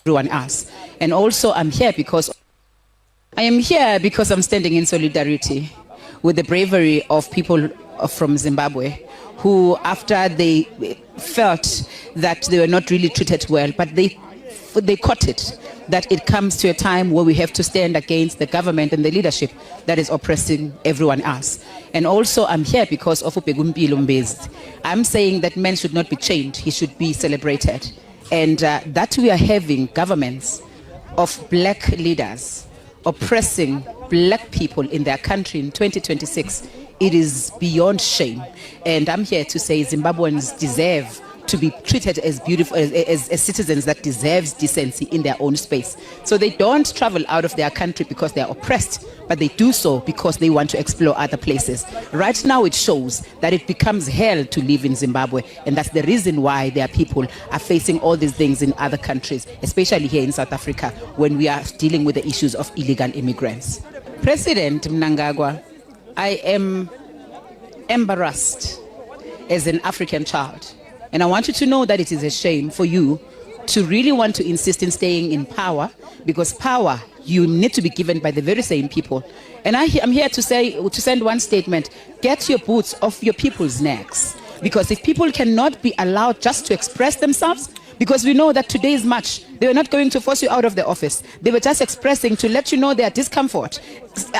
everyone else. And also I'm here because I'm standing in solidarity with the bravery of people from Zimbabwe who, after they felt that they were not really treated well, but they caught it, that it comes to a time where we have to stand against the government and the leadership that is oppressing everyone else. And also I'm here because of Upegumpilo Mbezi. I'm saying that men should not be chained, he should be celebrated. And that we are having governments of black leaders oppressing black people in their country in 2026, it is beyond shame. And I'm here to say Zimbabweans deserve to be treated as beautiful, as citizens that deserves decency in their own space. So they don't travel out of their country because they are oppressed, but they do so because they want to explore other places. Right now it shows that it becomes hell to live in Zimbabwe, and that's the reason why their people are facing all these things in other countries, especially here in South Africa, when we are dealing with the issues of illegal immigrants. President Mnangagwa, I am embarrassed as an African child. And I want you to know that it is a shame for you to really want to insist in staying in power, because power you need to be given by the very same people. And I'm here to send one statement: get your boots off your people's necks. Because if people cannot be allowed just to express themselves, because we know that today's march, they were not going to force you out of the office. They were just expressing to let you know their discomfort.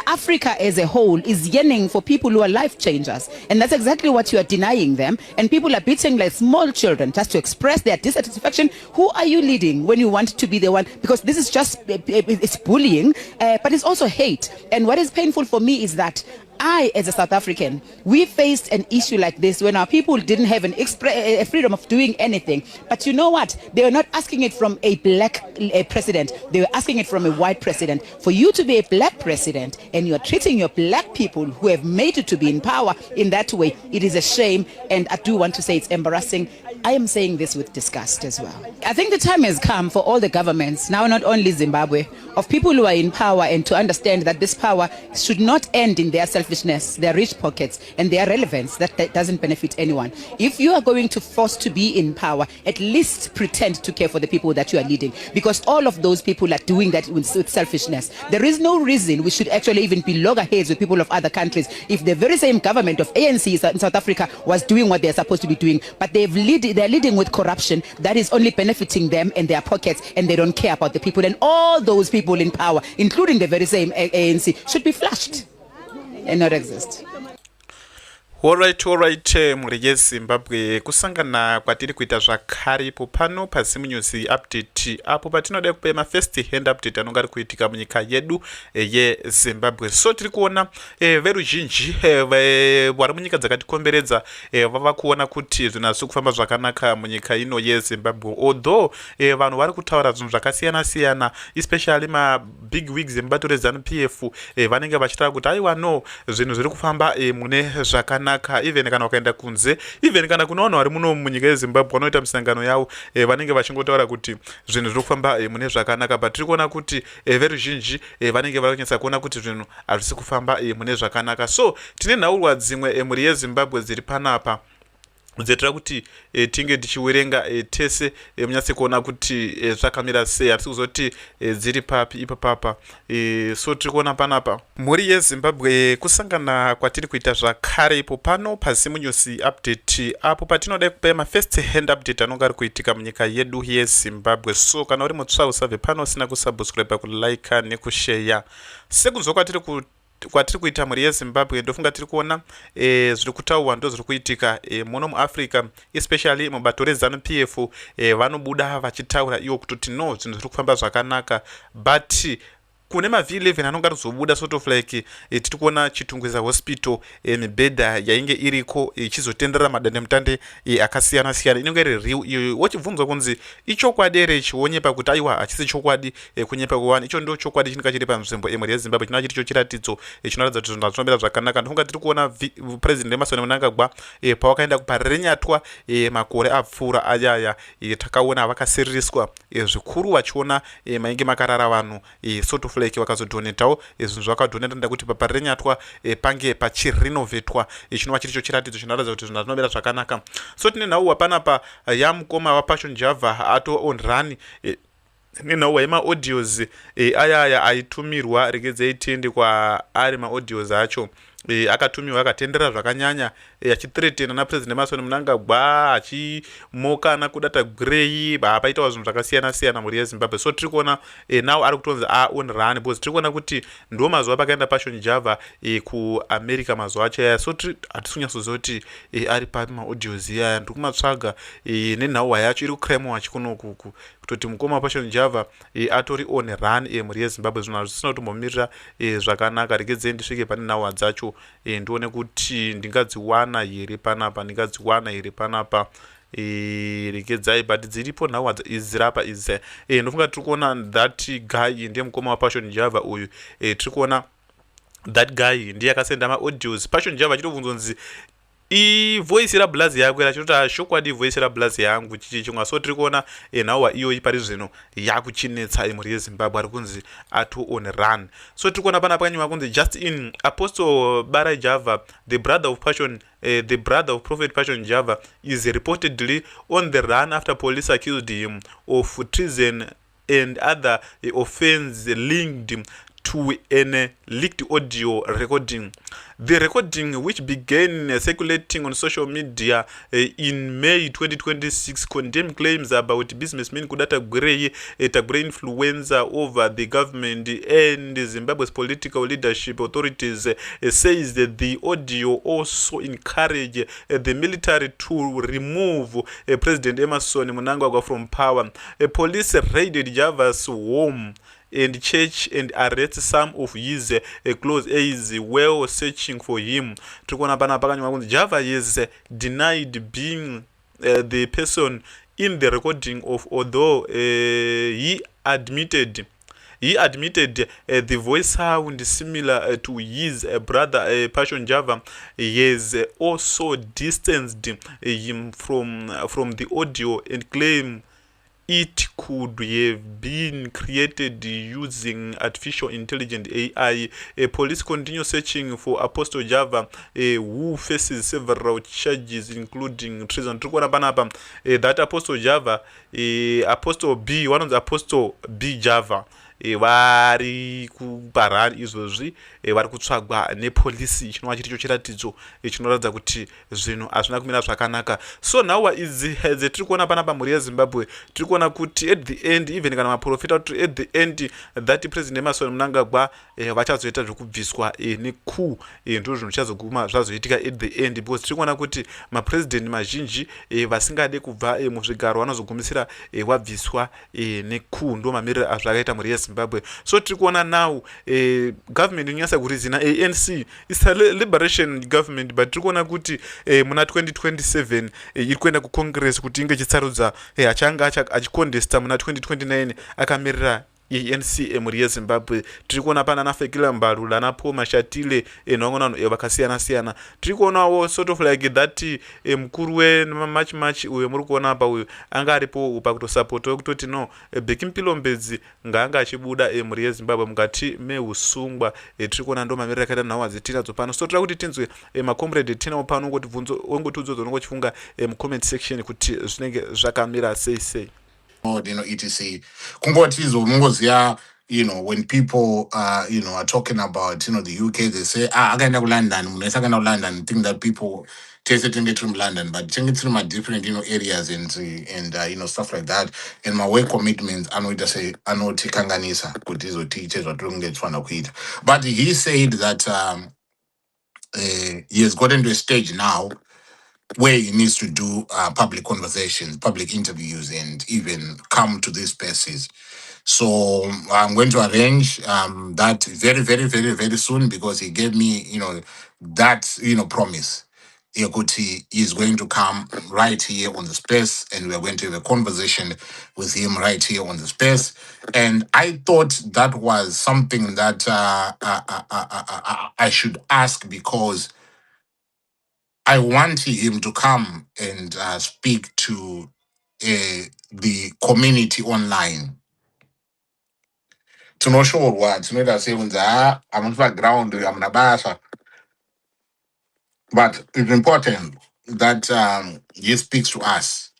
Africa as a whole is yearning for people who are life changers. And that's exactly what you are denying them. And people are beating like small children just to express their dissatisfaction. Who are you leading when you want to be the one? Because this is just, it's bullying, but it's also hate. And what is painful for me is that I, as a South African, we faced an issue like this when our people didn't have a freedom of doing anything. But you know what? They were not asking it from a black president. They were asking it from a white president. For you to be a black president and you are treating your black people who have made it to be in power in that way, it is a shame. And I do want to say it's embarrassing. I am saying this with disgust as well. I think the time has come for all the governments, now not only Zimbabwe, of people who are in power, and to understand that this power should not end in their selfishness, their rich pockets, and their relevance that doesn't benefit anyone. If you are going to force to be in power, at least pretend to care for the people that you are leading, because all of those people are doing that with selfishness. There is no reason we should actually even be loggerheads with people of other countries if the very same government of ANC in South Africa was doing what they're supposed to be doing, but they're leading with corruption that is only benefiting them and their pockets, and they don't care about the people. And all those people in power, including the very same ANC, should be flushed and not exist. Alright, muri Zimbabwe kusangana kwatiri kuita zvakare ipo pano pazimu news update apo patinoda kupa ma first hand update anonga ari kuitika munyika yedu yeZimbabwe. So tiri kuona veruzhinji vari munyika dzakatikomberedza vava kuona kuti zvinhu hazvisi kufamba zvakanaka munyika ino yeZimbabwe, although vanhu vari kutaura zvinhu zvakasiyana siyana, especially ma big wigs emubato reZANU-PF vanenge vachitaura kuti aiwa no, zvinhu zviri kufamba mune zvakanaka. Even kana wakaenda kunze, even kana kuna vanhu vari muno munyika yeZimbabwe vanoita misangano yavo vanenge vachingotaura kuti zvinhu zviri kufamba mune zvakanaka, but tiri kuona kuti veruzhinji vanenge vari kunyatsa kuona kuti zvinhu hazvisi kufamba mune zvakanaka. So tine nhaurwa dzimwe muri yeZimbabwe dziri panapa dzetira kuti tinge tichiwerenga tese munyatse kuona kuti zvakamira sei, hatisi kuzoti dziri papi ipapapa. So tiri kuona panapa muri yeZimbabwe kusangana kwatiri kuita zvakare ipo pano pazimu news update apo patinoda kupa ma first hand update anonga ari kuitika munyika yedu yeZimbabwe. So kana uri mutsva usabve pano usina kusubscribe, kulike nekushare. Sekunzwa kwatiri kuita muri yeZimbabwe ndofunga tiri kuona zviri kutaurwa ndo zviri kuitika muno muAfrica, especially mubato reZANU-PF vanobuda vachitaura iwo kuti no, zvinhu zviri kufamba zvakanaka, but kune mavi 11 anonga rizobuda sort of like tiri kuona Chitungwiza hospital mibhedha yainge iriko ichizotenderera madandemutande akasiyana siyana inonge iri real. Wachibvunzwa kunzi ichokwadi ere chionyepa kuti aiwa hachisi chokwadi kunyepa kuwani, icho ndo chokwadi chinenge chiri panzvimbo muri yeZimbabwe chinoa chiri chiratidzo chinoratidza kuti zvinhu zvinomira zvakanaka. Ndofunga tiri kuona president Emerson Mnangagwa pawakaenda kuparenyatwa makore apfuura ayaya takaona vakasiririswa zvikuru vachiona mainge makarara vanhu sort of like vakazodonetawo zvinhu zvakadoneta nda kuti paparenyatwa pange pachirinovetwa chinova chiri chiratidzo chinoratidza kuti zvinhu zvinomira zvakanaka. So tine nhaurwa panapa yamukoma waPassion Java ato on run nenhauwa yemaaudios ayaya aitumirwa regedzei tiende kwaari maaudios acho akatumiwa akatendera zvakanyanya achithreatena napresident emerson mnangagwa achimokana kudata gurei paitawa zvinhu zvakasiyana siyana mhuri yezimbabwe. So tiri kuona now ari kutonzi on run because tiri kuona kuti ndo mazuva pakaenda passion java kuamerica mazuva acho yaya. So hatisi kunyatsoziva kuti ari papi maaudios iyaya, ndiri kumatsvaga nenhauwa yacho iri kucrime watch kunokuku kutoti mukoma wapassion java atori on run mhuri yezimbabwe. Zvinhu hazvisina kutombomirira zvakanaka. Regedzei ndisvike pane nhauwa dzacho ndione kuti ndingadziwana here panapa regedzai but dziripo nhauwa dzirapa idzi ndofunga tiri kuona that guy ndiye mukoma wapassion java uyu. Tiri kuona that guy ndiye akasenda maaudios. Passion java achitobvunzonzi ivoisi rablazi yako achitoti ashokwadi ivoisi rablazi yangu chichichimwa. So tiri kuona nhauwa iyoyi pari zvino yakuchinetsa mhuri yezimbabwe ari kunzi ato on run. So tiri kuona pana pakanyorwa kunzi just in apostle barai java the brother of passion the brother of prophet passion java is reportedly on the run after police accused him of treason and other offense linked to an leaked audio recording. The recording, which began circulating on social media in May 2026, condemned claims about businessman Kudata Gurei, Tagure influencer over the government and Zimbabwe's political leadership authorities, says that the audio also encouraged the military to remove President Emerson Mnangagwa from power. Police raided Java's home and church and arrest some of his close aides while searching for him. Trikuona pana pakanywa kunzi Java is denied being the person in the recording of, although he admitted the voice sound similar to his brother Passion Java. He has also distanced him from the audio and claimed it could have been created using artificial intelligence AI. Police continue searching for Apostle Java, who faces several charges including treason. Trikuona panapa that Apostle Java, Apostle B, one of the Apostle B Java, vari kuparani izvozvi vari kutsvagwa nepolisi, chinova chiri cho chiratidzo chinoratidza kuti zvinhu hazvina kumira zvakanaka. So nhauwa idzi tiri kuona panapa mhuri yezimbabwe tiri kuona kuti at the end, even kana maprofita kuti at the end that president Emerson Mnangagwa vachazoita zvekubviswa neku ndo zvinhu zvichazoguma zvazoitika at the end, because tiri kuona kuti mapresident mazhinji vasingade kubva muzvigaro vanozogumisira wabviswa neku, ndo mamiriro azvakaita mhuri yezimbabwe. So tiri kuona now government inonyasa kurizina ANC is a liberation government, but tiri kuona kuti muna 2027 iri kuenda kucongress kuti inge chitsarudza achanga achikondesta muna 2029 akamirira ANC mhuri yezimbabwe. Tiri kuona pana nafekila mbarula napo mashatile nongonano vakasiyana siyana. Tiri kuonawo sort of like that mukuru wematch uyo muri kuona apa uyo anga aripo pakutosapota kutoti no Bekimpilo-Mbedzi ngaanga achibuda mhuri yezimbabwe mukati meusungwa. Tiri kuona ndo mamiriro akaita nhauwa dzetinadzo pano. So tira kuti tinzwe macomrade tinawo pano ongotibvunza unongochifunga mucomment section kuti zvinenge zvakamira sei. etc. Kungotizo mungoziya, when people are talking about the UK, they say akaenda ku London, munesa akaenda ku London, think that people taste it in London, but think it's from different areas and stuff like that. And my work commitments anoita say anoti kanganisa kuti izo teachers vatongetfana kuita. But he said that he has gotten to a stage now where he needs to do public conversations, public interviews, and even come to these spaces. So I'm going to arrange that very, very, very, very soon, because he gave me, that, promise. He is going to come right here on the space, and we are going to have a conversation with him right here on the space. And I thought that was something that I should ask, because I want him to come and speak to the community online. Tinoshorwa tinoita sekunzi I'm on ground, I'm nabasa. But it's important that he speaks to us,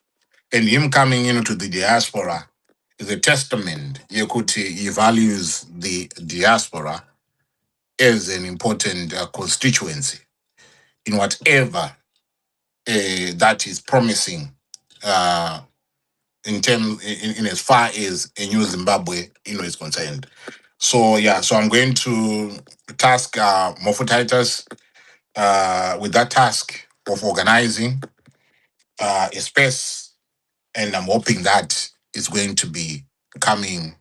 and him coming into the diaspora is a testament yekuti he values the diaspora as an important constituency in whatever that is promising uh, in as far as a new Zimbabwe is concerned. So yeah, so I'm going to task Mofutitis with that task of organizing a space, and I'm hoping that it's going to be coming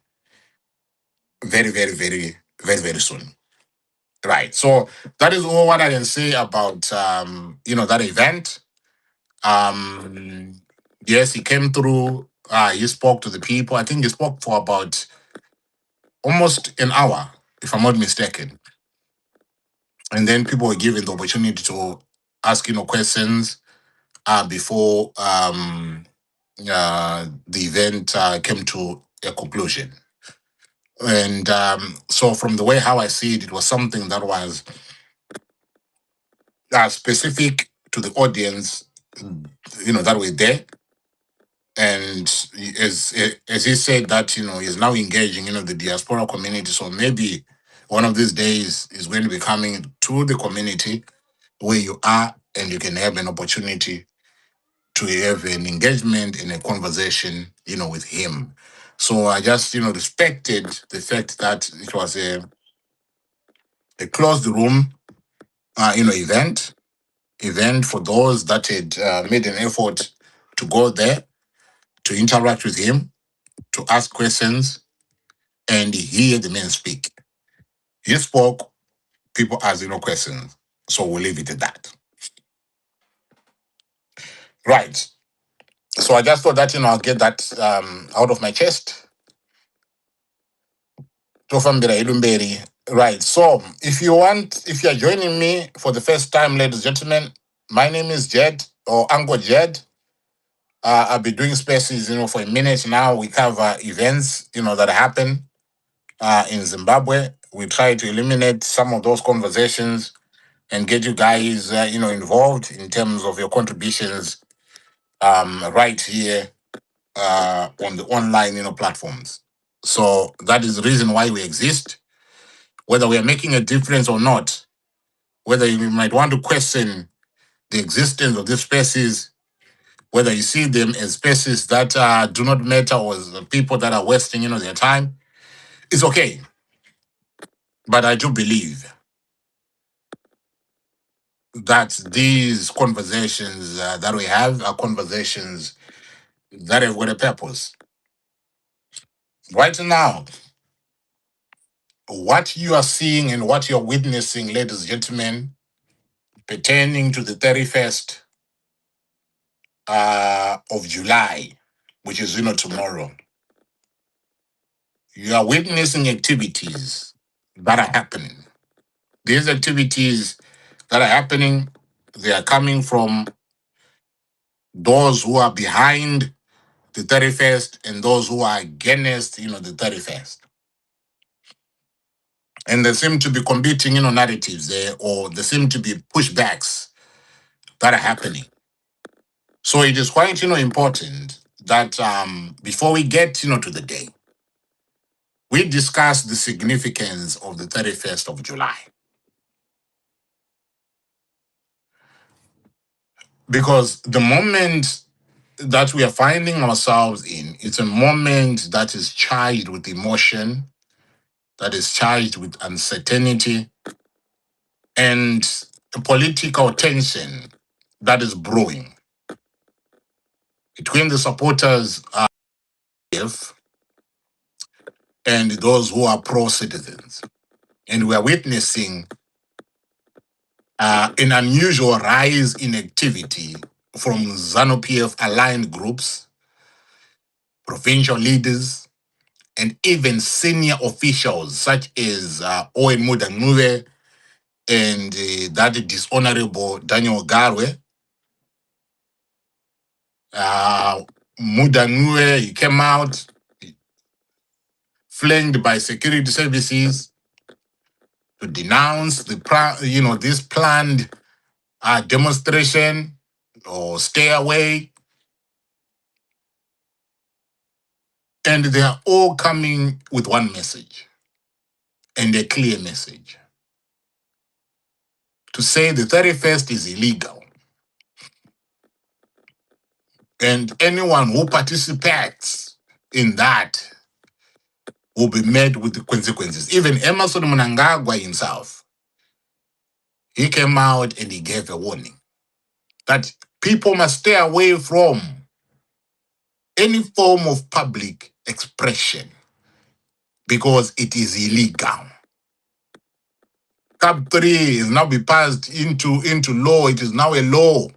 very, very, very, very, very soon. Right. So that is all what I can say about that event. Um, yes, he came through. He spoke to the people. I think he spoke for about almost an hour, if I'm not mistaken. And then people were given the opportunity to ask questions before the event came to a conclusion. And so, from the way how I see it, it was something that was specific to the audience, that were there. And as he said that he's now engaging the diaspora community. So maybe one of these days is going to be coming to the community where you are, and you can have an opportunity to have an engagement and a conversation with him. So I just respected the fact that it was a closed room event for those that had made an effort to go there, to interact with him, to ask questions, and hear the man speak. He spoke, people asked questions. So we'll leave it at that. Right. So I just thought that I'll get that out of my chest. Tofambira Ilumberi. Right. So if you're joining me for the first time, ladies and gentlemen, my name is Jed, or Ango Jed. I'll be doing spaces, for a minute now. We cover events, that happen in Zimbabwe. We try to eliminate some of those conversations and get you guys, involved in terms of your contributions right here on the online, platforms. So that is the reason why we exist. Whether we are making a difference or not, whether you might want to question the existence of these spaces, whether you see them as spaces that do not matter, or as people that are wasting, their time, it's okay. But I do believe that these conversations that we have are conversations that have got a purpose. Right now, what you are seeing and what you're witnessing, ladies and gentlemen, pertaining to the 31st of July, which is tomorrow, you are witnessing activities that are happening. These activities that are happening, they are coming from those who are behind the 31st and those who are against, the 31st. And there seem to be competing, narratives there, or there seem to be pushbacks that are happening. So it is quite, important that before we get, to the day, we discuss the significance of the 31st of July. Because the moment that we are finding ourselves in, it's a moment that is charged with emotion, that is charged with uncertainty, and a political tension that is brewing between the supporters and those who are pro-citizens. And we are witnessing an unusual rise in activity from ZANU-PF aligned groups, provincial leaders, and even senior officials such as Owen Mnangagwa and that dishonorable Daniel Garwe. Mnangagwa, he came out flanked by security services to denounce this planned demonstration or stay away. And they are all coming with one message, and a clear message. To say the 31st is illegal. And anyone who participates in that will be met with the consequences. Even Emerson Mnangagwa himself, he came out and he gave a warning that people must stay away from any form of public expression because it is illegal. Cap 3 is now be passed into law. It is now a law.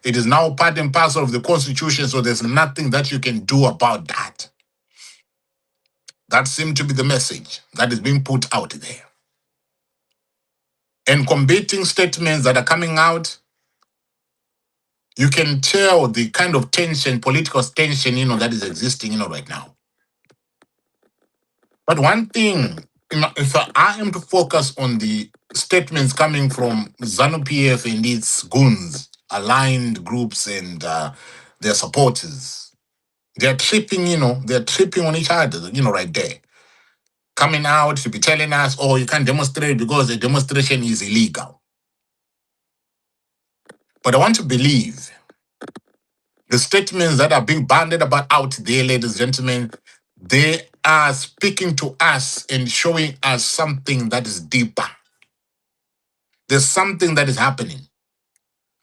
It is now part and parcel of the Constitution, so there's nothing that you can do about that. That seemed to be the message that is being put out there. And combating statements that are coming out, you can tell the kind of tension, political tension, that is existing, right now. But one thing, if I am to focus on the statements coming from ZANU-PF and its goons, aligned groups and their supporters, they're tripping, they're tripping on each other, right there. Coming out to be telling us, oh, you can't demonstrate because the demonstration is illegal. But I want to believe the statements that are being banded about out there, ladies and gentlemen, they are speaking to us and showing us something that is deeper. There's something that is happening.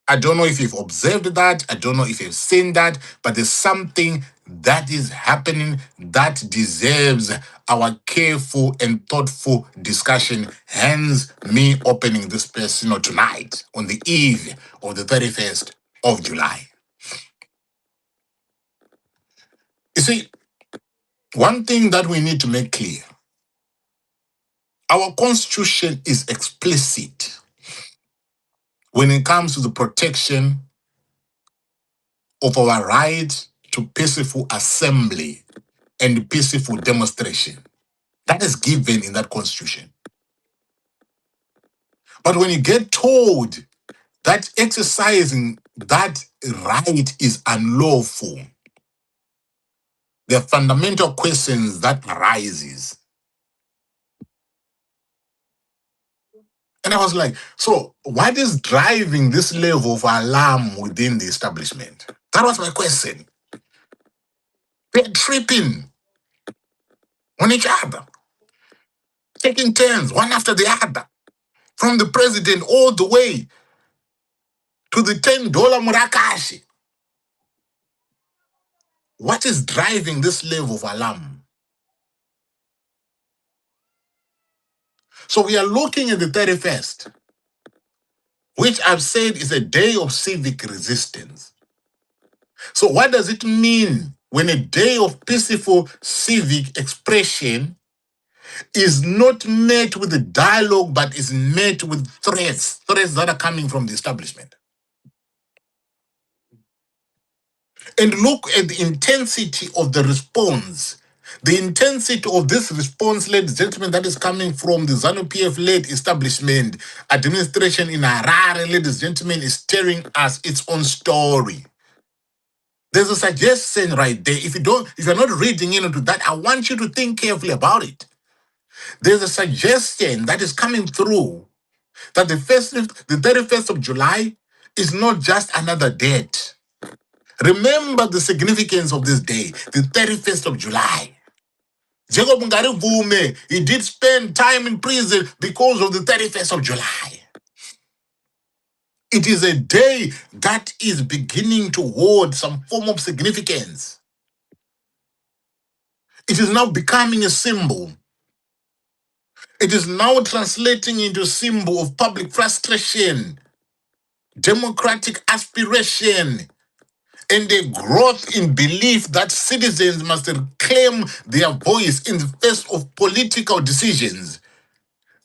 I don't know if you've observed that. I don't know if you've seen that, but there's something that is happening that deserves our careful and thoughtful discussion. Hence, me opening this space, tonight on the eve of the 31st of July. You see, one thing that we need to make clear, our Constitution is explicit when it comes to the protection of our right to peaceful assembly and peaceful demonstration. That is given in that Constitution. But when you get told that exercising that right is unlawful, there are fundamental questions that arises. And I was like, so what is driving this level of alarm within the establishment? That was my question. They're tripping on each other, taking turns, one after the other, from the president all the way to the $10 Murakashi. What is driving this level of alarm? So we are looking at the 31st, which I've said is a day of civic resistance. So what does it mean when a day of peaceful civic expression is not met with a dialogue, but is met with threats that are coming from the establishment? And look at the intensity of the response. The intensity of this response, ladies and gentlemen, that is coming from the ZANU-PF-led establishment, administration in Harare, ladies and gentlemen, is telling us its own story. There's a suggestion right there. If you're not reading into that, I want you to think carefully about it. There's a suggestion that is coming through that the 31st of July is not just another date. Remember the significance of this day, the 31st of July. Jacob Ngarivume, he did spend time in prison because of the 31st of July. It is a day that is beginning to hold some form of significance. It is now becoming a symbol. It is now translating into a symbol of public frustration, democratic aspiration, and a growth in belief that citizens must claim their voice in the face of political decisions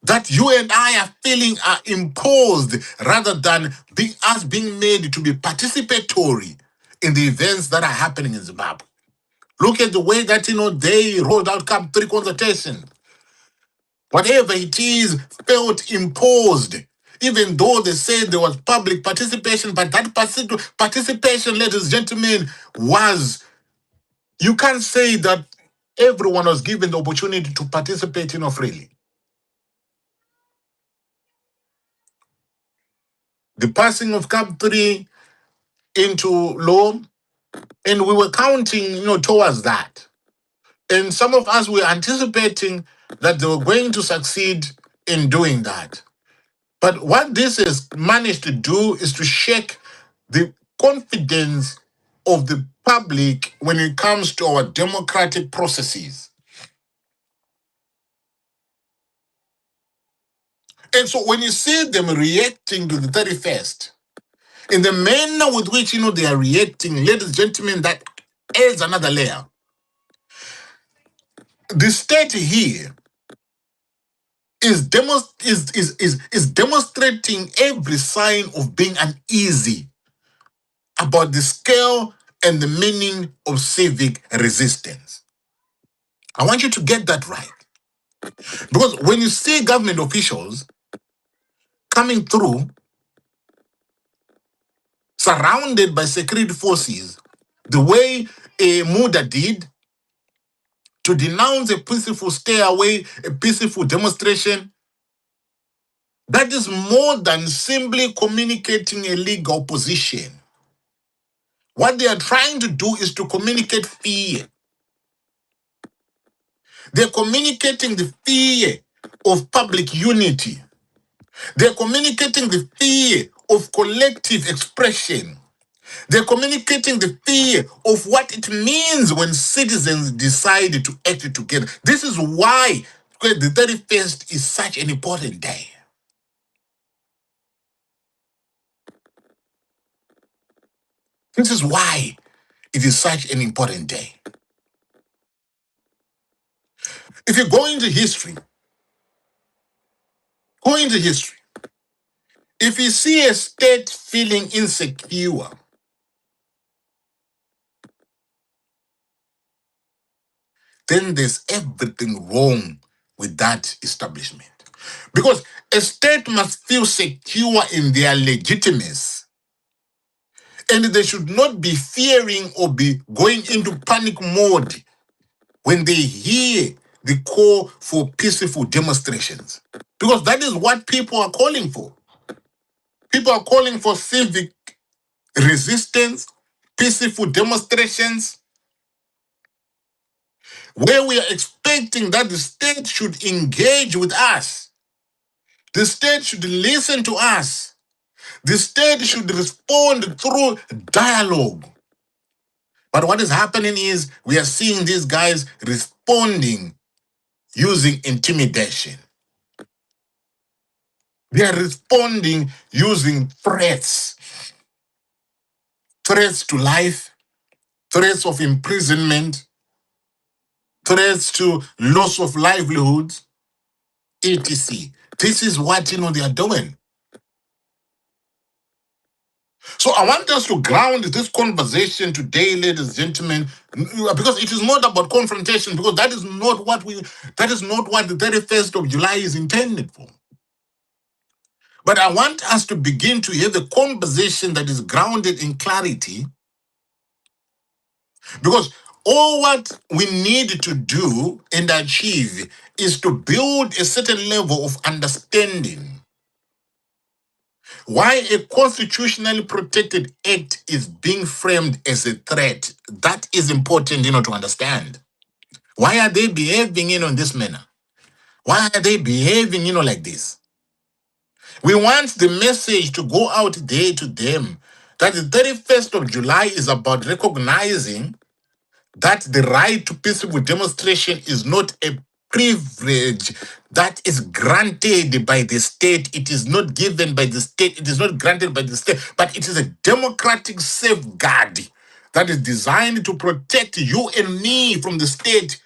that you and I are feeling are imposed rather than being made to be participatory in the events that are happening in Zimbabwe. Look at the way that, they rolled out Camp 3 consultation. Whatever it is felt imposed, even though they said there was public participation, but that participation, ladies and gentlemen, was, you can't say that everyone was given the opportunity to participate, freely. The passing of Cap 3 into law, and we were counting, towards that. And some of us were anticipating that they were going to succeed in doing that. But what this has managed to do is to shake the confidence of the public when it comes to our democratic processes. And so when you see them reacting to the 31st, in the manner with which, they are reacting, ladies and gentlemen, that adds another layer. The state here is demonstrating every sign of being uneasy about the scale and the meaning of civic resistance. I want you to get that right. Because when you see government officials coming through, surrounded by security forces, the way Muda did, to denounce a peaceful stay away, a peaceful demonstration, that is more than simply communicating a legal position. What they are trying to do is to communicate fear. They're communicating the fear of public unity. They're communicating the fear of collective expression. They're communicating the fear of what it means when citizens decide to act together. This is why the 31st is such an important day. This is why it is such an important day. If you go into history, if you see a state feeling insecure, then there's everything wrong with that establishment. Because a state must feel secure in their legitimacy. And they should not be fearing or be going into panic mode when they hear the call for peaceful demonstrations. Because that is what people are calling for. People are calling for civic resistance, peaceful demonstrations, where we are expecting that the state should engage with us. The state should listen to us. The state should respond through dialogue. But what is happening is we are seeing these guys responding using intimidation. They are responding using threats. Threats to life, threats of imprisonment, threats to loss of livelihoods, etc. This is what they are doing. So I want us to ground this conversation today, ladies and gentlemen, because it is not about confrontation, because that is not what the 31st of July is intended for. But I want us to begin to hear the conversation that is grounded in clarity, because all what we need to do and achieve is to build a certain level of understanding why a constitutionally protected act is being framed as a threat. That is important, to understand. Why are they behaving, in this manner? Why are they behaving, like this? We want the message to go out there to them that the 31st of July is about recognizing that the right to peaceful demonstration is not a privilege that is granted by the state. It is not given by the state. It is not granted by the state, but it is a democratic safeguard that is designed to protect you and me from the state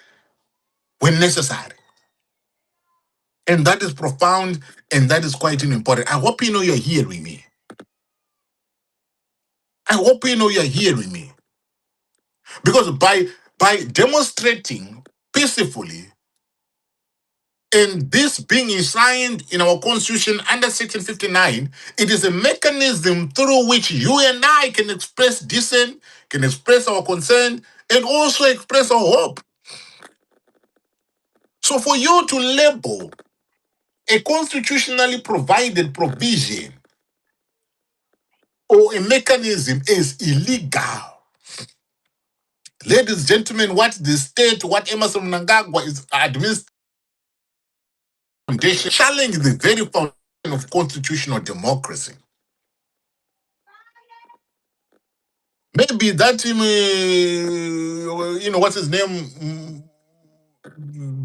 when necessary. And that is profound, and that is quite important. I hope you're hearing me. I hope you're hearing me. Because by demonstrating peacefully, and this being enshrined in our constitution under section 59, it is a mechanism through which you and I can express dissent, can express our concern, and also express our hope. So for you to label a constitutionally provided provision or a mechanism as illegal, ladies and gentlemen, what the state, what Emerson Mnangagwa is administering, challenge the very foundation of constitutional democracy. Maybe that him, what's his name?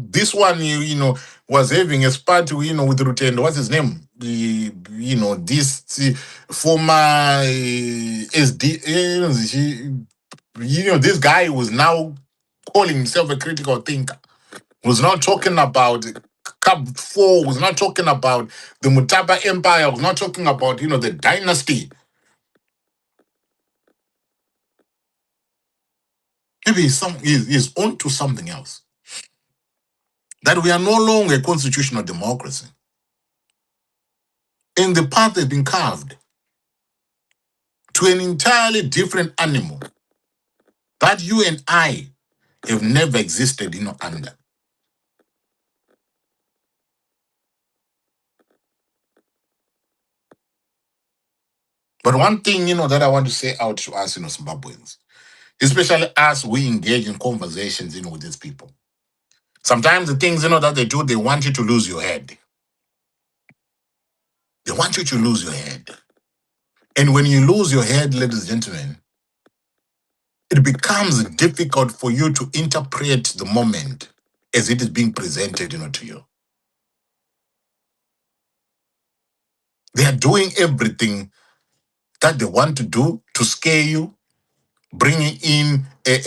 This one, was having a spat, with Rutendo. What's his name? This former SD, this guy was now calling himself a critical thinker. Was not talking about Cab 4, was not talking about the Mutaba Empire, was not talking about, the dynasty. Maybe he's on to something else. That we are no longer a constitutional democracy. And the path has been carved to an entirely different animal that you and I have never existed, under. But one thing, that I want to say out to us, Zimbabweans, especially us, we engage in conversations, with these people. Sometimes the things, that they do, they want you to lose your head. They want you to lose your head. And when you lose your head, ladies and gentlemen, it becomes difficult for you to interpret the moment as it is being presented, to you. They are doing everything that they want to do to scare you, bringing in a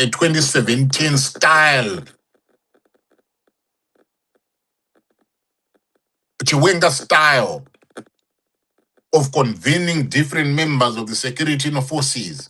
2017 style, Chiwenga style of convening different members of the security forces,